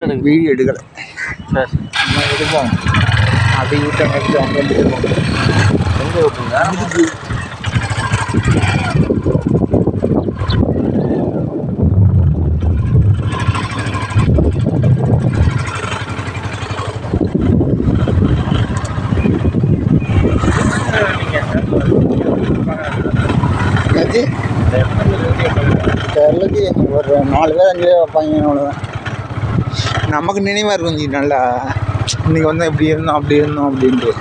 Video எடுக்கலை. சரி நம்ம எடுப்போம். அப்படி விட்டோம் எடுத்து அவங்க வந்து எடுப்போம். எங்கே விட்டுங்க? தெரியலக்கு ஒரு 4 பேர் 5 பேர் வைப்பாங்க. அவ்வளோதான். நமக்கு நினைவாக இருக்கும். கொஞ்சம் நல்லா இன்றைக்கி வந்து இப்படி இருந்தோம் அப்படி இருந்தோம் அப்படின்ட்டு.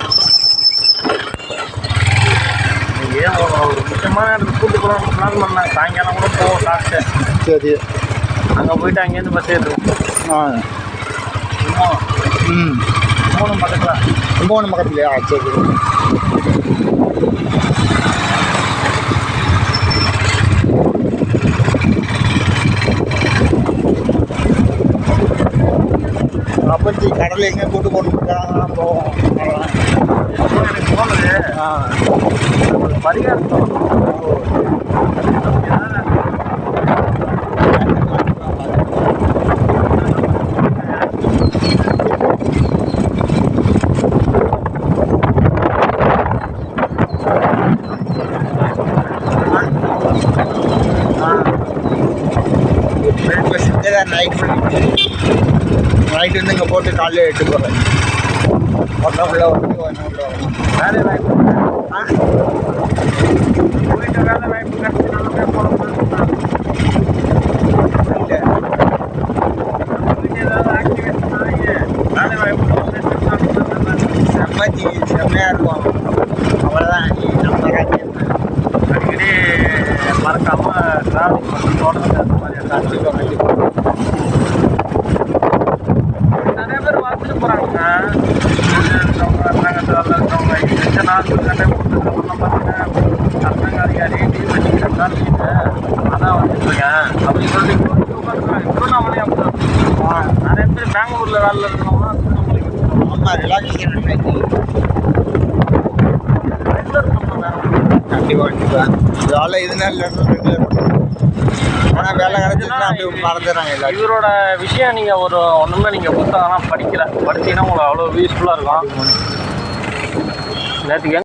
நீங்கள் ஒரு முக்கியமான இடத்துக்கு கூட்டு போகலான்னு பிளான் பண்ணேன். சாயங்காலம் கூட போவோம் லாஸ்ட்டு. சரி. அங்கே போயிட்டு அங்கேருந்து பஸ் ஏற்றுவோம். ஆ கும்பகோணம் பக்கத்தில். கும்பகோணம் பக்கத்துலையா? சரி. அப்பச்சி கடலில் எங்கே கூட்டு போட்டுருக்காங்க போவோம். எனக்கு தோணுது பரிகாரம் நைட்டு வந்து இங்கே போட்டு காலையில் எட்டு போகிறேன். ஒன்றும் வேலை வாய்ப்பு போயிட்டு வேலை வாய்ப்பு கிடைச்சி ஏதாவது ஆக்டிவேஷன் வேலை வாய்ப்பு செம்மையாக இருக்கும். அவ்வளோதான். அடிக்கடி மறக்காமல் ட்ராவலிங் பண்ணி தொடர்ந்து அந்த மாதிரி கண்டிப்பாக நிறைய பேர் பார்த்துட்டு போகிறாங்க. இருக்கவங்க இந்த 4 கண்டை கொடுத்துருக்கவங்கலாம் பார்த்தீங்கன்னா அரசாங்க அதிகாரி லீவ் வச்சுக்கிறதுனால அதான் வந்துட்டுருக்கேன் அப்படின்னு சொல்லிட்டு உட்காந்துருக்காங்க. திருவண்ணாமலை அப்படிதான். நிறைய பேர் பெங்களூரில் வேலையில் இருக்கிறவங்க திருவண்ணாமலைக்கு. ஆமாம், ரிலாக்ஸேஷன் ரெகுலர் பண்ணலாம். கண்டிப்பாக வேலை இதுனால ரெகுலர் ஆனால் வேலை கிடைச்சிதுன்னா அப்படி மறந்துடுறாங்க எல்லாரும். இவரோட விஷயம் நீங்கள் ஒன்றுமே நீங்கள் புத்தகம்லாம் படித்தீங்கன்னா உங்களுக்கு அவ்வளோ யூஸ்ஃபுல்லாக இருக்கும். நேற்றுக்கு